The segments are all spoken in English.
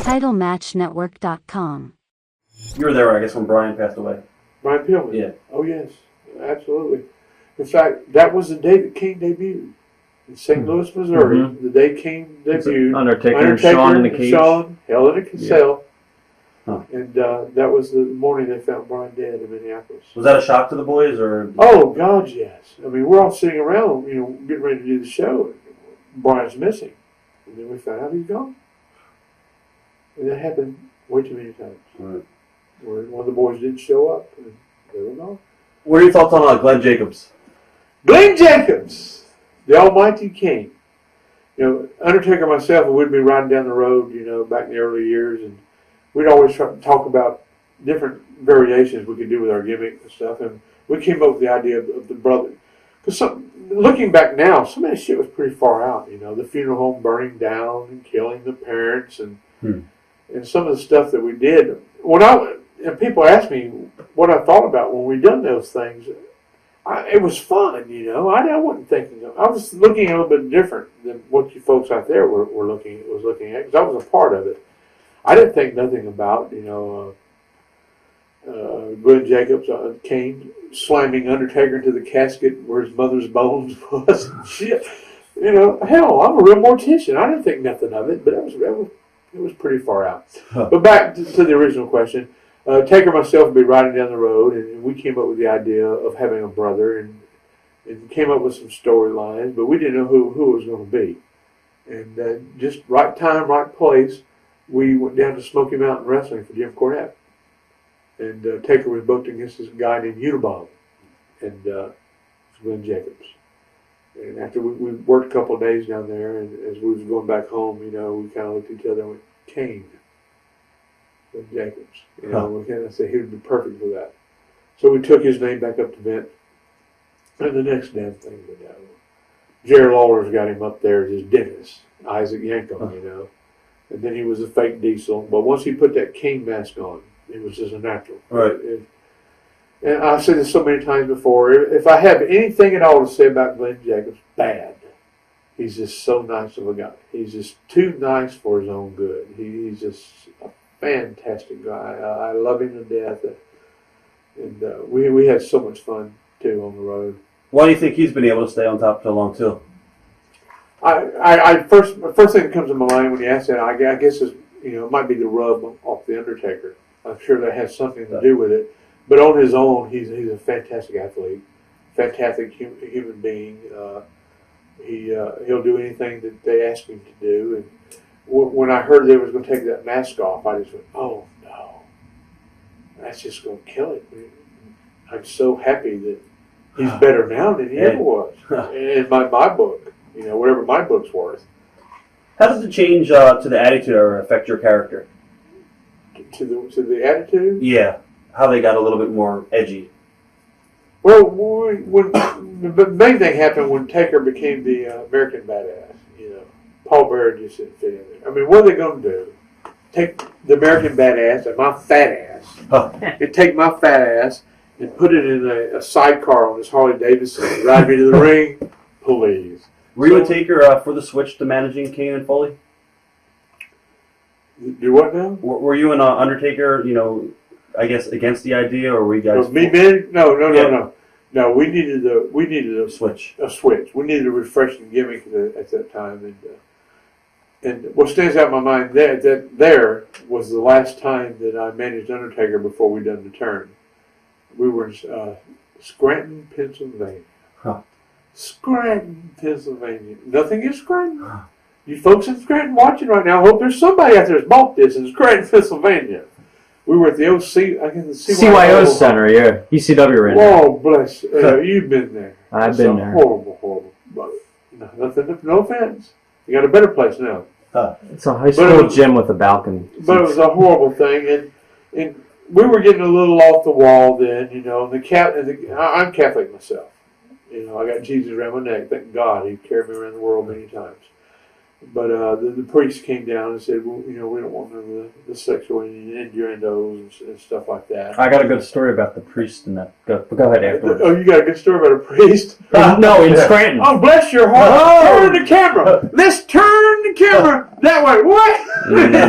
TitleMatchNetwork.com. You were there, I guess, when Brian passed away. Brian Pillman? Yeah. Oh, yes. Absolutely. In fact, that was the day that Kane debuted. In St. Louis, Missouri, the day Kane debuted. Undertaker and Shawn in the cage. Shawn held in a cell. Yeah. Huh. And that was the morning they found Brian dead in Minneapolis. Was that a shock to the boys, or? Oh, God, yes. I mean, we're all sitting around, getting ready to do the show. Brian's missing. And then we found out he's gone. And that happened way too many times. Right. Where one of the boys didn't show up, and they were gone. What are your thoughts on Glenn Jacobs? Glenn Jacobs, the almighty King. Undertaker and myself, we'd be riding down the road, back in the early years, and we'd always try to talk about different variations we could do with our gimmick and stuff, and we came up with the idea of the brother. Because looking back now, some of that shit was pretty far out, the funeral home burning down and killing the parents, and some of the stuff that we did. And people ask me what I thought about when we done those things. It was fun, I wasn't thinking. I was looking a little bit different than what you folks out there were looking at, because I was a part of it. I didn't think nothing about, Glenn Jacobs, Kane slamming Undertaker into the casket where his mother's bones was. Shit, hell, I'm a real mortician. I didn't think nothing of it, but it was pretty far out. Huh. But back to the original question. Taker and myself would be riding down the road, and we came up with the idea of having a brother, and came up with some storylines, but we didn't know who it was going to be. And just right time, right place, we went down to Smoky Mountain Wrestling for Jim Cornette. And Taker was booked against this guy named Unabomber, and it's Glenn Jacobs. And after we worked a couple of days down there, and as we was going back home, we kind of looked at each other and went, Kane. Jacobs, we kind of say he would be perfect for that. So we took his name back up to Vint, and the next damn thing we know, Jerry Lawler's got him up there as his dentist, Isaac Yankum, and then he was a fake Diesel. But once he put that King mask on, it was just a natural. Right. And I've said this so many times before. If I have anything at all to say about Glenn Jacobs, bad. He's just so nice of a guy. He's just too nice for his own good. He's just a fantastic guy. I love him to death, and we had so much fun too on the road. Why do you think he's been able to stay on top so long too? First thing that comes to my mind when you ask that, I guess is it might be the rub off the Undertaker. I'm sure that has something to do with it. But on his own, he's a fantastic athlete, fantastic human being. He'll do anything that they ask him to do. And when I heard they was going to take that mask off, I just went, oh, no. That's just going to kill it. I'm so happy that he's better now than he ever was. In my book, whatever my book's worth. How does the change to the attitude era affect your character? To the attitude? Yeah. How they got a little bit more edgy. Well, when the main thing happened when Taker became the American Badass. Paul Bearer just didn't fit in there. I mean, what are they going to do? Take the American Badass and my fat ass, and take my fat ass and put it in a sidecar on his Harley Davidson and ride me to the ring? Please. Were you a Taker for the switch to managing Kane and Foley? Do what now? Were you an Undertaker, I guess, against the idea, or were you guys... Me, man? No. No, we needed a switch. We needed a refreshing gimmick at that time, and what stands out in my mind there was the last time that I managed Undertaker before we done the turn. We were in Scranton, Pennsylvania. Huh. Scranton, Pennsylvania. Nothing in Scranton. You folks in Scranton watching right now, I hope there's somebody out there that's bought this in Scranton, Pennsylvania. We were at the CYO Center, yeah. ECW right now. Oh, bless. You've been there. I've been there. Horrible. But, no offense. You got a better place now. It's a high school gym with a balcony. But it was a horrible thing, and we were getting a little off the wall then, I'm Catholic myself. I got Jesus around my neck. Thank God. He carried me around the world many times. But the priest came down and said, well, we don't want none of the sexual innuendos and stuff like that. I got a good story about the priest and that. Go ahead afterwards. Oh, you got a good story about a priest? No, in Scranton. Oh, bless your heart. Oh. Turn the camera. Let's turn the camera that way. What?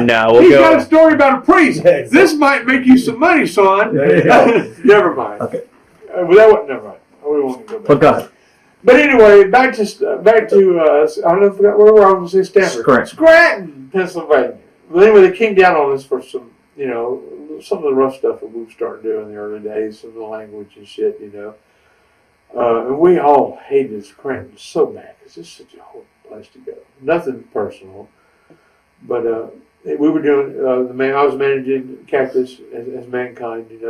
No, we'll He's go. got a story about a priest. Yeah, exactly. This might make you some money, son. There you go. Never mind. Okay. Well, that wasn't, never mind. We won't go back. But go ahead. But anyway, back to I don't know, I forgot where we were. I was going to say Stanford. Scranton, Pennsylvania. But anyway, they came down on us for some, some of the rough stuff that we were starting to do in the early days, some of the language and shit, and we all hated Scranton so bad because it's such a horrible place to go. Nothing personal, but we were doing I was managing Cactus as Mankind, and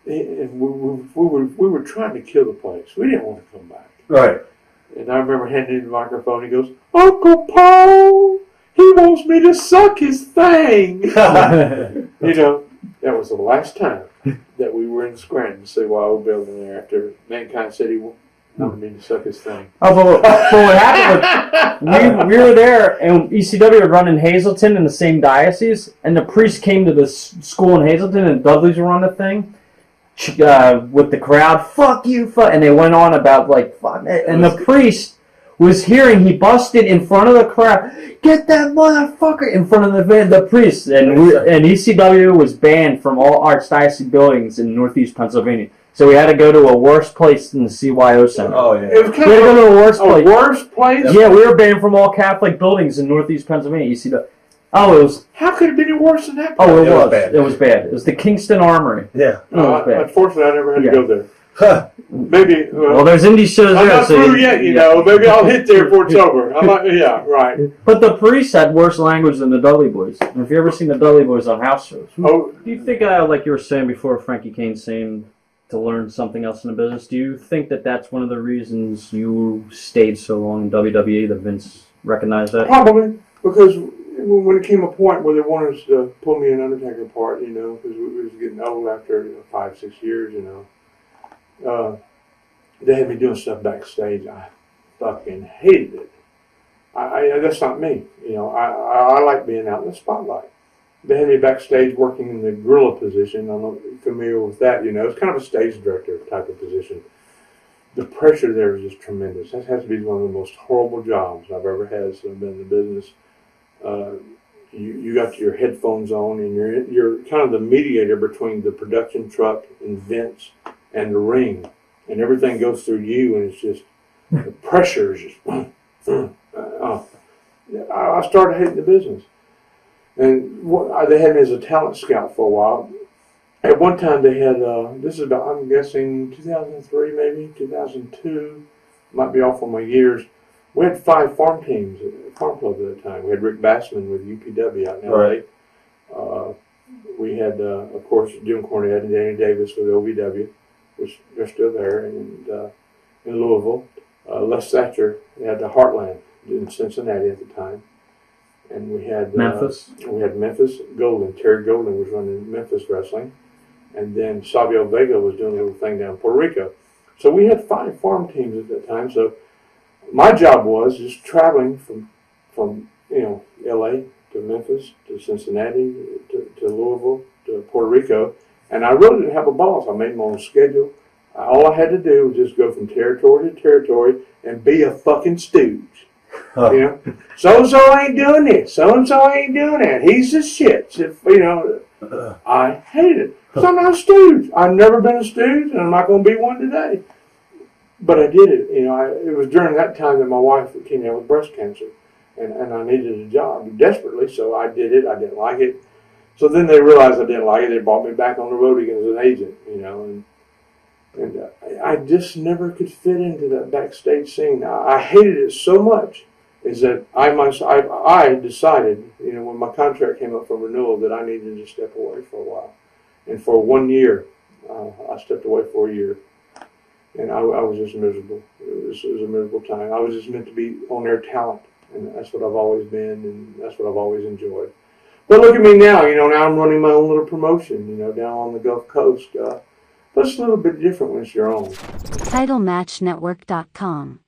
we were trying to kill the place. We didn't want to come back. Right. And I remember handing him the microphone. He goes, "Uncle Paul, he wants me to suck his thing." That was the last time that we were in Scranton, CYO building there after Mankind said he wanted me to suck his thing. Oh, but what happened was we were there, and ECW were running Hazleton in the same diocese, and the priest came to the school in Hazleton, and Dudley's were on the thing with the crowd, "Fuck you, fuck," and they went on about like, fuck, and the priest was hearing, he busted in front of the crowd, "Get that motherfucker," in front of the priest, and ECW was banned from all archdiocese buildings in Northeast Pennsylvania. So we had to go to a worse place than the CYO Center. Oh, yeah. It was kind We had to of go to a worse a place. worse place? Yeah, we were banned from all Catholic buildings in Northeast Pennsylvania. ECW. Oh, it was. How could it have been worse than that place? Oh, it It was was. bad. It was bad. It was the Kingston Armory. Yeah. It was bad. Unfortunately, I never had Yeah. to go there. Maybe. Well, there's indie shows I'm there. not so through yet, Maybe I'll hit there before it's over. Yeah, right. But the priest had worse language than the Dudley Boys. And if you ever seen the Dudley Boys on house shows, Oh, do you think, like you were saying before, Frankie Kane saying to learn something else in the business, do you think that that's one of the reasons you stayed so long in WWE, that Vince recognized that? probably because when it came a point where they wanted us to pull me an Undertaker part, because we was getting old after 5-6 years, they had me doing stuff backstage. I fucking hated it. I that's not me. I like being out in the spotlight. They had me backstage working in the gorilla position. I'm not familiar with that. It's kind of a stage director type of position. The pressure there is just tremendous. That has to be one of the most horrible jobs I've ever had since I've been in the business. You got your headphones on, and you're kind of the mediator between the production truck and Vince and the ring, and everything goes through you, and it's just the pressure is just. I started hating the business, and they had me as a talent scout for a while. At one time, they had this is about, I'm guessing 2003, maybe 2002. Might be off on my years. We had 5 farm teams, farm clubs at the time. We had Rick Bassman with UPW out in LA. Right. We had, of course, Jim Cornette and Danny Davis with OVW, which they're still there, and in Louisville. Les Thatcher had the Heartland in Cincinnati at the time. And we had Memphis. We had Memphis Golden. Terry Golden was running Memphis Wrestling. And then Savio Vega was doing a little thing down in Puerto Rico. So we had 5 farm teams at that time. So my job was just traveling from LA to Memphis to Cincinnati to Louisville to Puerto Rico, and I really didn't have a boss. I made my own schedule. All I had to do was just go from territory to territory and be a fucking stooge. So and so ain't doing this. So and so ain't doing that. He's the shit. I hated it. So I'm not a stooge. I've never been a stooge, and I'm not going to be one today. But I did it. It was during that time that my wife came down with breast cancer, and I needed a job desperately. So I did it. I didn't like it. So then they realized I didn't like it. They brought me back on the road again as an agent. And I just never could fit into that backstage scene. I hated it so much, is that I decided, when my contract came up for renewal, that I needed to step away for a while. And for 1 year, I stepped away for a year. And I was just miserable. It was a miserable time. I was just meant to be on-air talent, and that's what I've always been, and that's what I've always enjoyed. But look at me now. Now I'm running my own little promotion, down on the Gulf Coast. But it's a little bit different when it's your own. TitleMatchNetwork.com